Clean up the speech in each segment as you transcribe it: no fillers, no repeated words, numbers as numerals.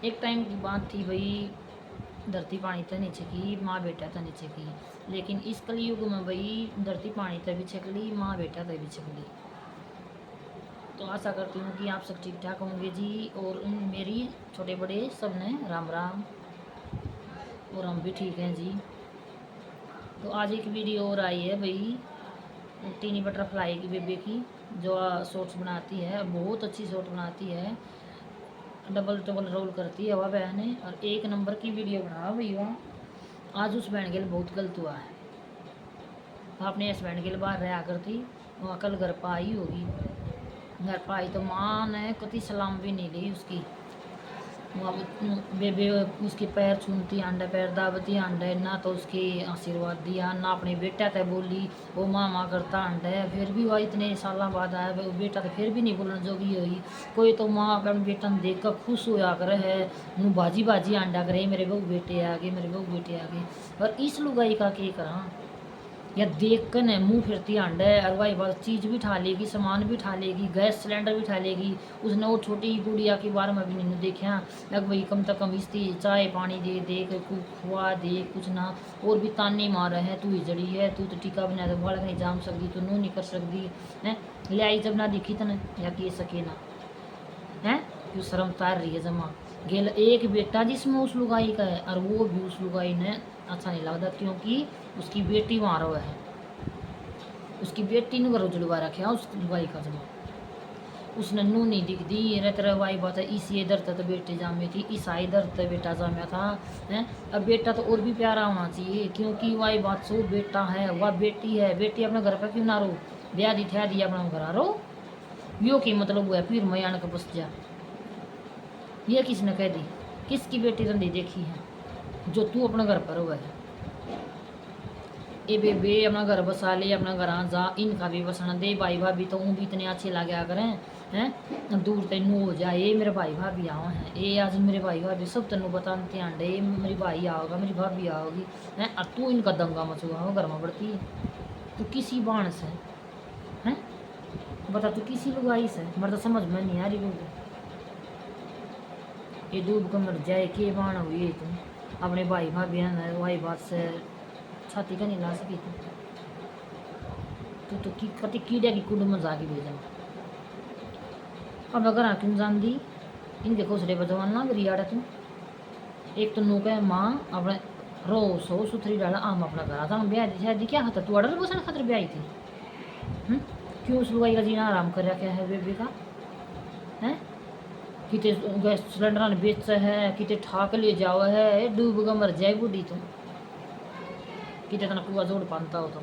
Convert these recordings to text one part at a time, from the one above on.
एक टाइम की बात थी भाई, धरती पानी तो नीचे की, माँ बेटा तो नीचे की। लेकिन इस कलयुग में भाई धरती पानी तभी छकली, माँ बेटा तभी छकली। तो आशा करती हूँ कि आप सब ठीक ठाक होंगे जी, और मेरी छोटे बड़े सब ने राम राम, और हम भी ठीक हैं जी। तो आज एक वीडियो और आई है भाई, टीनी बटरफ्लाई की बेबी की, जो शॉर्ट्स बनाती है, बहुत अच्छी शॉर्ट बनाती है, डबल डबल रोल करती है वह बहन है, और एक नंबर की वीडियो बना भैया। आज उस बहन के लिए बहुत गलत हुआ है। अपने हस्बैंड के लिए बाहर रहा करती, वहाँ कल घर पर आई होगी, घर पर आई तो माँ ने कति सलाम भी नहीं ली उसकी। वहाँ बेबे उसके पैर छूनती, अंडे पैर दाबती, अंडे ना तो उसके आशीर्वाद दिया, ना अपने बेटा तय बोली वो माँ माँ करता अंडे। फिर भी वह इतने साल बाद आया, वो बेटा तो फिर भी नहीं बोलने जोगी हुई। कोई तो माँ अपने बेटा ने देख कर खुश होया करे है, नू बाजी बाजी अंडा करे, मेरे बहू बेटे आ गए, मेरे बहू बेटे आ गए। और इस लुगाई का क्या करा, या देख कर न मुँह फिरती अंडा है, और वही बात चीज़ भी उठा लेगी, सामान भी उठा लेगी, गैस सिलेंडर भी उठा लेगी। उसने वो छोटी गुड़िया के बारे में भी नहीं देखा, लग भाई कम तक कम इसती चाय पानी दे दे कुछ खुआ दे कुछ ना, और भी ताने मार रहे हैं, तू हिजड़ी है, तू तो टीका बना दे, बालक नहीं जाम सकती, तू नू नहीं कर सकती है। ले आई जब ना दिखी तने या कि सके ना है, क्यों शर्म तार रही है जमा। गेल एक बेटा जिसमें उस लुगाई का है, और वो भी उस लुगाई ने अच्छा नहीं लगता, क्योंकि उसकी बेटी वहाँ रहा है, उसकी बेटी ने घरों जुड़वा रखा उस लुगाई का जमा। उसने नू नहीं दिखती रहते रवाई बात है, इसी इधर तक बेटे जामे थी, ईसा इधर तक बेटा जाम्या था है। अब बेटा तो और भी प्यारा होना चाहिए, क्योंकि वही बात सो बेटा है, वह बेटी है, बेटी अपने घर पर क्यों ना रो, ब्याह दी थया दिया अपना घर रो, यो की मतलब हुआ फिर मैं आने का बस जा। ये किसने कह दी, किसकी बेटी रंडी देखी है जो तू अपने घर पर हुआ है। ए बेबे अपना घर बसा ले, अपना घर जा, इनका भी बसना दे, भाई भाभी तो भी इतने अच्छे लगे करें हैं, दूर तेनू हो जाए, ये मेरे भाई भाभी आओ हैं, ये आज मेरे भाई भाभी सब तेनू बताते आंडे, मेरी भाई आओगा, मेरी भाभी आओगी हैं, और तू इनका दंगा मचुआ हो घर में बढ़ती है। तू किसी बाण से हैं, बता तू किसी लुगाई से, मेरे तो समझ में नहीं आ रही लोग, ये डूब कर मर जाए के बाण हुई तुम अपने भाई भाभी है, वही बात से छाती का नहीं ला सकी तू तो कति कीड़े की कुंड में जाके भेजा। अब अगर क्यों जान दी इनके घोसले बजवान ना गरियाड़ा तू, एक तो नूक है माँ अपने रो सो सुथरी डाला आम अपना घर आता ब्याह शादी क्या खाता, तू अडर बसन खातर ब्याही थी। क्यों उस लुगाई का जीना आराम कर रखा है बेबी का है, किते गैस सिलेंडर बेच है, किते ठाक ले जाओ है, डूब का मर जाए बूढ़ी तुम, किते तना कुआ जोड़ पाता हो तुम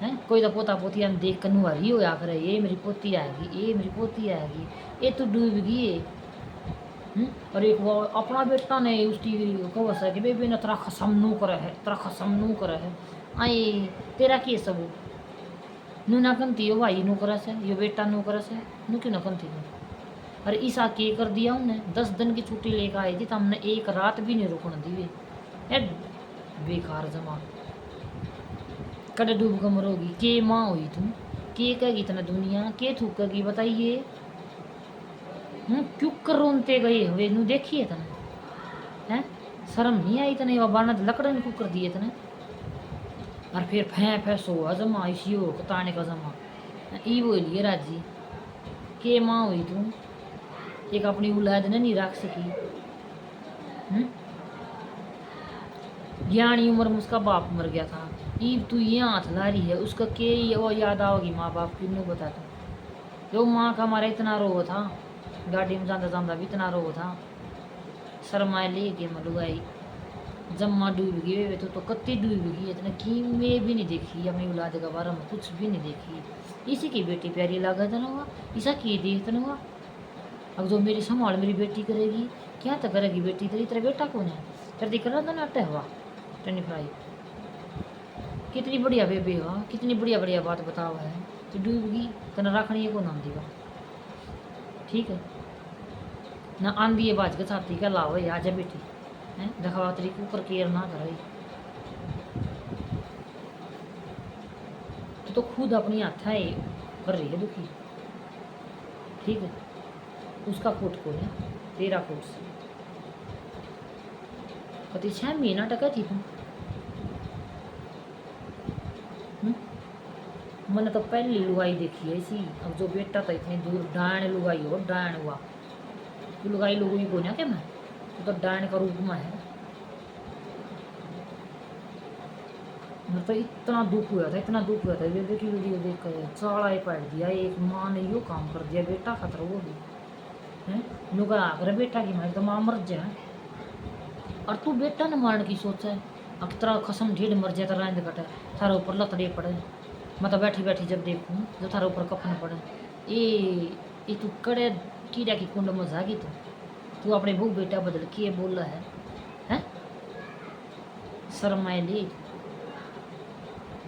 हैं। कोई तो पोता पोती हम देख कर नुहरी हो या करे, ये मेरी पोती आएगी, ये मेरी पोती आएगी, ये तो डूब गई है। और एक वो अपना बेटा ने उसकी कवस है कि बेबी ने तेरा खसम नू करे है, तेरा खसम नू करे है, आई तेरा के सब नू ना कंती हो भाई नू करस है, यो बेटा नू करस है, नू क्यों ना कंती नू। अरे ईसा के कर दिया उन्हें, 10 दिन की छुट्टी लेकर आई थी तो हमने एक रात भी नहीं रुकने दी है, बेकार जमा कड़े डूब कर मरोगी, के माँ हुई तुम, के कहेगी इतना दुनिया, के थूकेगी बताइए। क्यों कर रोनते गए हुए नू देखिए तने हैं, शर्म नहीं आई तने, बाना लकड़न क्यों कर दिए तने, और फिर फै सोआ जमा इसी हो ताने का जमा, ई बोलिए राजी के माँ हुई तुम, एक अपनी औलाद ने नहीं रख सकी। ज्ञानी उम्र में उसका बाप मर गया था, ईब तू ये हाथ ला रही है, उसका के वो याद आओगी माँ बाप की, नू बता तू, जो माँ का हमारा इतना रो था, गाड़ी में जाता जाता भी इतना रो था, शर्माए ले के मलुआई जम्मा डूब गई वे तो कत्ती डूब गई, इतना की मैं भी नहीं देखी अपनी औलाद का बारे में कुछ भी नहीं देखी। इसी की बेटी प्यारी लागत ना हुआ, ऐसा की देखते ना हुआ, अब जो मेरी संभाल मेरी बेटी करेगी, क्या तो करेगी बेटी तेरी, तेरा बेटा कौन है, तेरा दिख रहा था ना अट्टा हुआ टनी फ्राई, कितनी बढ़िया बेबी हुआ, कितनी बढ़िया बढ़िया बात बताओ है, तो डूब गई तो न रखनी है को नाम देगा, ठीक है ना आंधी है बाज के छाती का लाओ आ जा बेटी है, दिखावा तेरी ऊपर केयर ना करे, तो खुद अपनी हाथ है कर रही है दुखी, ठीक है उसका कोट को है तेरा कोट से कति 6 महीना टका थी तू। मैंने तो पहली लुगाई देखी है इसी। अब जो बेटा था इतनी दूर डायन लुगाई हो, डायन हुआ तू लुगाई लुगुई को ना क्या मैं, तो डायन का रूप में है। मैं तो इतना दुख हुआ था, इतना दुख हुआ था। ये देखी वीडियो देख कर चाड़ा ही पड़ दिया। एक माँ ने यो काम कर दिया, बेटा खतरा वो भी है लुगा आकर बेटा की मार तो माँ मर जाए। और तू बेटा ने मारने की सोचा है। अब तेरा कसम ढीढ़ मर जाए तो रांद कटे थारे ऊपर लतड़े पड़े। मैं तो बैठी बैठी जब देखूँ जो थारे ऊपर कफन पड़े, ये तू कड़े कीड़ा की कुंड में जागी। तू अपने भूख बेटा बदल के बोल रहा है शर्माए ले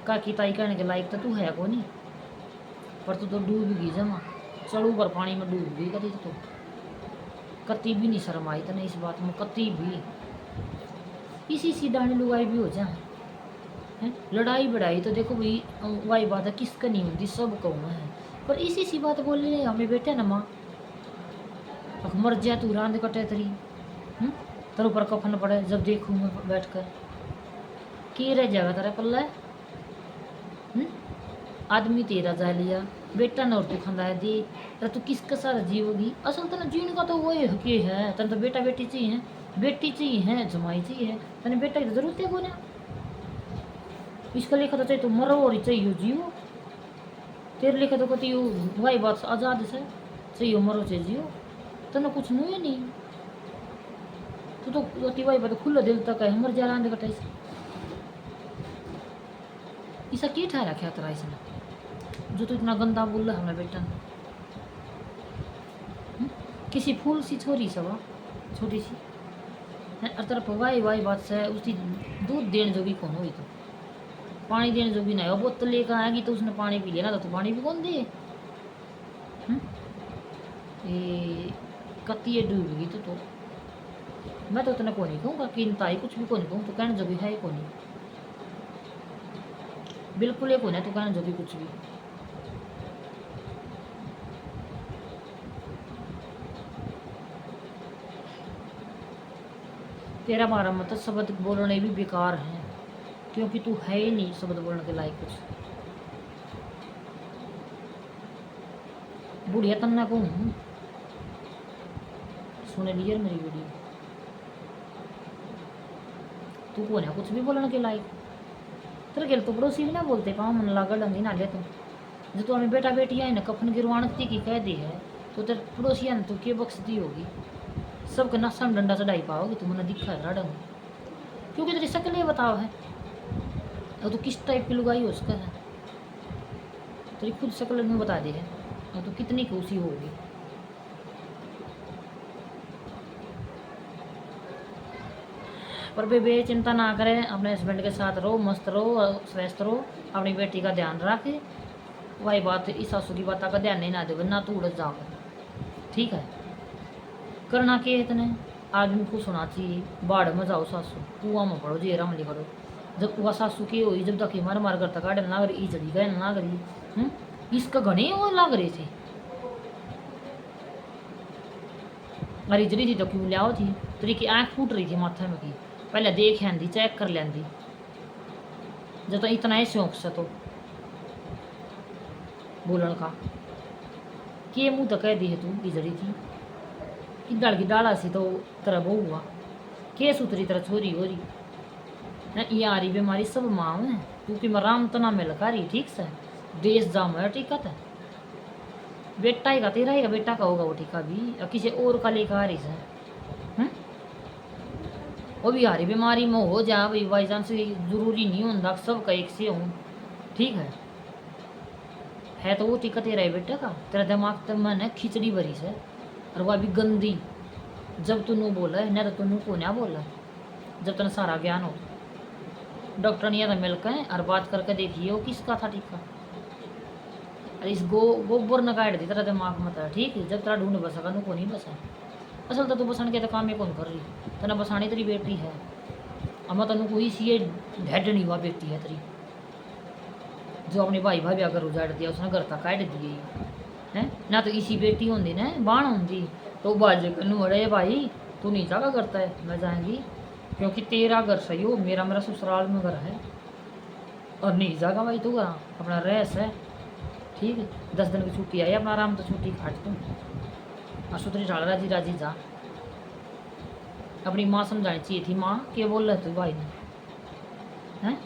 काकी ताई कहने के लायक तो तू है को नहीं। पर तू तो डूब गई जमा, चढ़ू पर पानी में डूब गई कभी तो कति भी नहीं शर्म आई। तो नहीं इस बात में कति भी इसी सी डांडी लुगाई भी हो जाए हैं। लड़ाई बढ़ाई तो देखो भाई वही बात है, किसका नहीं होती सब कहूँ है। पर इसी सी बात बोल रहे हमें बेटे ना माँ मर जाए तू रांद कटे तरी तेरे ऊपर कफन पड़े जब देखूँ मैं बैठ कर के रह जाएगा तेरा पल्ला है। आदमी तेरा जा लिया बेटा न और तू खंदा है दे तो तू किसका सारा जीवोगी। असल तेना जीने का तो वही हकी है। तेना तो बेटा बेटी चाहिए, बेटी चाहिए है, जमाई चाहिए। तेने बेटा की तो जरूरत है को ना। इसका लिखा तो चाहिए तो मरो और चाहिए जियो। तेरे लिखा तो कहती वही बात आज़ाद से चाहिए मरो चाहिए जियो। तेना कुछ नहीं तू तो वही बात खुला दिल तक है मर जा रहा कटा इसा की ठहरा क्या तेरा इसने जो तो इतना गंदा बोल रहा हमें बेटा किसी फूल सी छोरी सब छोटी सी और तरफ वाई बात से उसकी दूध देने जोगी कौन हुई तो पानी देने जोगी नहीं हो। बोतल लेकर आएगी तो उसने पानी पी लिया ना तो पानी भी कौन दे। ये कत्ती डूब गई तो मैं तो इतना को नहीं कहूँगा कि ताई कुछ भी को नहीं कहूँ तो कहने जोगी है को नहीं बिल्कुल एक होना तो कहना जो भी कुछ भी। तेरा मारा मतलब शब्द बोलने भी बेकार है क्योंकि तू है ही नहीं शब्द बोलने के लायक कुछ। बुढ़िया तन्ना को सुने लिया मेरी वीडियो तू को ना कुछ भी बोलने के लायक। तेरे गेल तो पड़ोसी भी ना बोलते पाँव मन लागा डंगी ना ले जो तो हमें बेटा बेटी है ना कफन गिरवाण की कह दी है तो तेरे पड़ोसी है ना तो के बख्शती होगी सबके नशा में डंडा चढ़ाई पाओगी तू मैंने दिखा है डंग क्योंकि तेरी शक्ल ये बताओ है और तू किस टाइप की लुगाई हो उसका है तेरी खुद शक्ल में बता दी है और तू कितनी खुशी होगी। पर बेबे चिंता ना करें अपने हस्बैंड के साथ रहो मस्त रहो स्वस्थ रहो अपनी बेटी का ध्यान रखे। वही बात इस सासू की बात का ध्यान नहीं ना दे वरना तू उड़ जाओगे ठीक है। करना के इतने आदमी को सुना चाहिए बाढ़ में जाओ सासू कुआं में पड़ो जेरा में करो जब कुआ सासू की हुई जब तक मार मार करता गाड़न ना करी जड़ी गए ना करी इसका घने वो लाग रहे थे अरे जड़ी थी तो क्यों लियाओ थी तेरी की आँख फूट रही थी माथे में की पहले देख आंदी चेक कर लेंदी जब तो इतना ही शौक से तो बोलन का के मुँह तो कह दी है तू बिजड़ी थी कि डाला सी तो तेरा बहू हुआ के सुतरी तेरा छोरी हो रही ये आ रही बीमारी सब माँ है क्योंकि मैं राम तना में लगा रही ठीक से देश जाम है टीका था बेटा ही का तेरा ही का बेटा का होगा वो टीका भी और किसी और का लेकर आ रही से वो भी आ रही बीमारी में हो जा भाई बाई चांस जरूरी नहीं होता सब का एक से हूँ ठीक है तो वो टीका तेरा ही बेटा का तेरा दिमाग तो मन है खिचड़ी भरी से और वह भी गंदी जब तू नू बोला है न तो नू को ना बोला जब तक सारा ज्ञान हो डॉक्टर ने यह मिलकर है और बात करके देखिए वो किसका था टीका अरे इस गोबर न काट दी तेरा दिमाग मत है ठीक है जब तेरा ढूंढ बसगा नू को नहीं बसा असल तो तू बसान के तो काम में कौन कर रही तना बसानी तेरी बेटी है अम्मा तेन कोई सी ढेडनी हुआ बेटी है तेरी जो अपने भाई भाभी अगर उजाड़ दिया उसने घर तक काट दिए है ना तो इसी बेटी होंगी ना बाण होंगी तो बाज कनू अड़े भाई तू नहीं जागा करता है मैं जाएंगी क्योंकि तेरा घर सही हो, मेरा मेरा ससुराल में घर है और नहीं जागा भाई तू घर अपना रहस है। ठीक है, 10 दिन की छुट्टी आई, अपना आराम तो छुट्टी काट तू और सुतरी ढाल राजी राजी जा। अपनी माँ समझानी चाहिए थी, माँ क्या बोल रहे तू भाई ने हैं।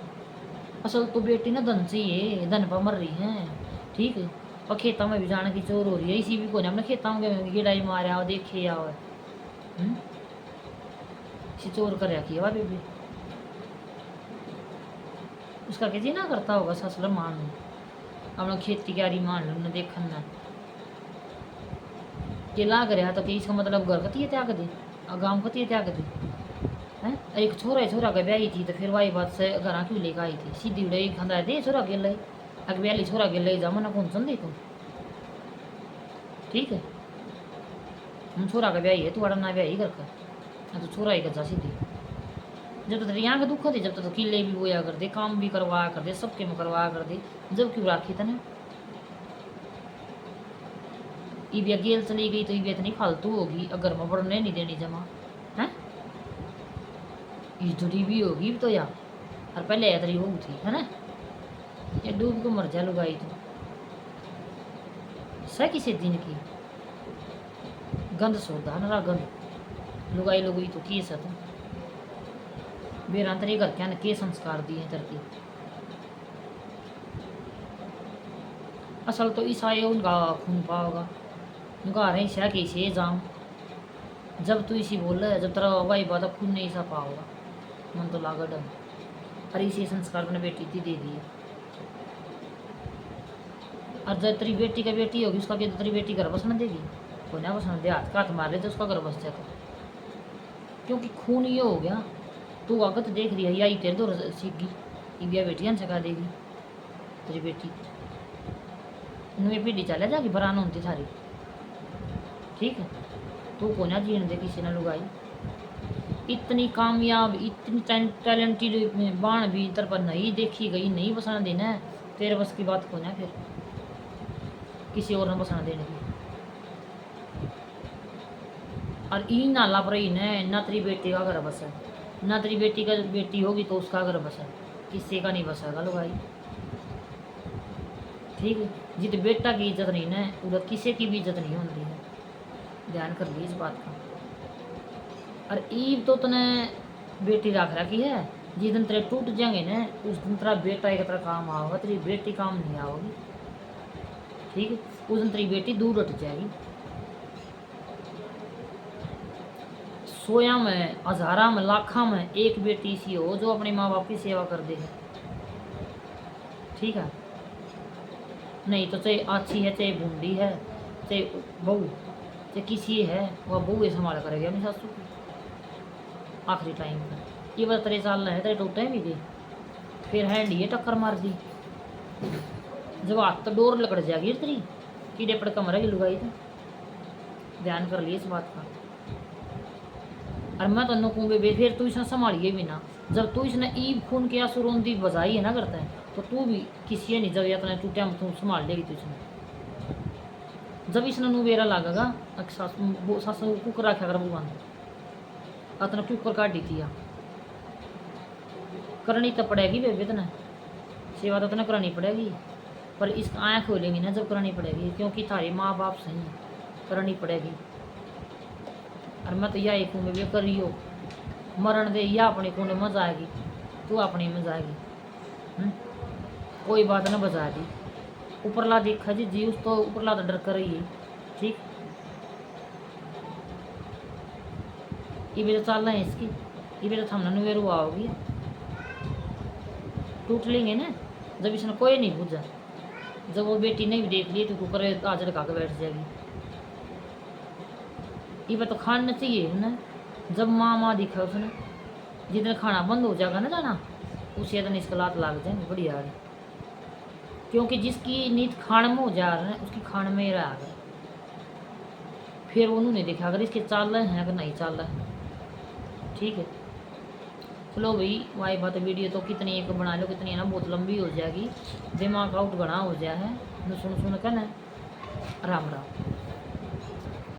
असल तो बेटी ना धन चाहिए, धन पर मर रही है। ठीक है, और खेतों में भी जाने की चोर हो रही है, इसी भी को ने अपने खेतों में गिड़ाई मारे आओ देखे आओ इसी चोर कर रखी है बेबी। उसका किसी ना करता होगा ससुर मान लो अपना खेती क्यारी मान लो न देखन न के लाग रहा तो कि इसका मतलब घर कती त्याग दे और गाँव कती त्याग दे हैं। एक छोरा का ब्याही थी तो फिर वही बात से घर क्यों लेकर आई थी, सीधी उड़े खंदा दे छोरा के ले अग ब्याली छोरा के ले जा मना कौन सुन देखो। ठीक है, हम छोरा का ब्याही है, तू अड़ा ना ब्याही कर तो छोरा ही कर सीधी। जब तक यहाँ का दुख होते जब तक तो किले भी बोया कर दे, काम भी करवा कर दे, सबके में करवा कर दे, जब क्यों राखी तने। ईबिया गेल चली गई तो ईबिया इतनी फालतू होगी अगर मैं बढ़ने नहीं देनी जमा है। इधरी भी होगी तो यार और पहले ऐतरी हो थी है ना, ये डूब को मर जा लुगाई तो सह किसी दिन की गंद सोदा नरा गंद लुगाई लुगाई तो की सत बेरांतरी घर क्या के संस्कार दिए धरती। असल तो ईसाई उनका खून पाओगा उनका रही सह के से जाम जब तू इसी बोल रहा है जब तेरा वाई बात खून नहीं सा पाओगा मन तो लागा डम। और इसी संस्कार अपने बेटी थी दे दिए और जब तेरी बेटी का बेटी होगी उसका क्या तेरी बेटी घर बसना देगी कोई ना बसना दे, हाथ का हाथ मार ले तो उसका घर बस जाता क्योंकि खून ये हो गया। तू आगत देख रही है या तेरे दो सीख गई बिया बेटियां सिखा देगी तेरी बेटी नुए पीढ़ी चले जागी बरान होती सारी। ठीक है, तू को ना जीने दे किसी ने लुगाई इतनी कामयाब इतनी टैलेंटेड बाण भी इधर पर नहीं देखी गई, नहीं बसाना देना है तेरे बस की बात को ना फिर किसी और ने बसाना देने की। और ई ना लाभ रही ना तेरी बेटी का घर बसा ना तेरी बेटी का बेटी होगी तो उसका घर बसा किसी का नहीं बसागा लुगाई। ठीक है, जित बेटा की इज्जत नहीं ना उधर किसी की भी इज्जत नहीं होती है, ध्यान कर ली इस बात का। और ईब तो तने बेटी रख रखी है, जिस दिन तेरे टूट जाएंगे ना उस दिन तेरा बेटा एक तरह काम आओगा, तेरी बेटी काम नहीं आओगी। ठीक है, उस दिन तेरी बेटी दूर हट जाएगी। सोया में हजारा में लाखा में एक बेटी सी हो जो अपने माँ बाप की सेवा कर दे। ठीक है, नहीं तो चाहे अच्छी है चाहे बूंदी है चाहे बहू चाहे किसी है वह बहू ही संभाल करेगी अपनी सासू की आखिरी टाइम पर। ये बात तेरे साल है तेरे टूटे भी गई फिर हैंड ये टक्कर मार दी जब हाथ तो डोर लकड़ जाएगी तेरी कीड़े पड़का मरेगी लुगाई तो ध्यान कर लिए इस बात का। और मैं तो कहूँ बे फिर तू इसने संभालिए भी ना, जब तू इसने ईब खून के आंसू रोंदी बजाई है ना करता है तो तू भी किसी नहीं जब या तो टूटिया में तू संभाल लेगी तू इसने। जब इसने नुबेरा लागेगा सास कुकर रखा कर भगवान अतना कुकर काट दी थी करनी तो पड़ेगी बेबे तना सेवा तो तना करानी पड़ेगी पर इस आँख खोलेंगी ना जब करानी पड़ेगी क्योंकि थारे माँ बाप सही करनी पड़ेगी। और मैं तो यही कहूँगी भी करियो मरण दे या अपने को मजा आएगी तू अपनी मजा आएगी कोई बात ना बजा दी ऊपरला देखा जी उस तो ऊपरला तो डर कर रही है। ठीक ये भी तो चल रहे हैं इसकी ये भी तो थमना नुवेरू आओगी टूट लेंगे ना जब इसने कोई नहीं पूछा जब वो बेटी नहीं भी देख ली तो कुकर आज लगा के बैठ जाएगी। ये बात तो खाना चाहिए ना जब माँ दिखा उसने जितने खाना बंद हो जाएगा ना जाना उसी दिन इसका लात लाग जाएंगे बढ़िया वाली क्योंकि जिसकी नींद खान में हो जा रहा है उसकी खान में ही रहा है फिर उन्होंने देखा अगर इसके चाल रहे हैं अगर नहीं चाल रहे हैं। ठीक है, चलो भाई वाई बात वीडियो तो कितनी एक बना लो कितनी है ना बहुत लंबी हो जाएगी दिमाग आउट गणा हो जाए है सुन कर ना राम राम।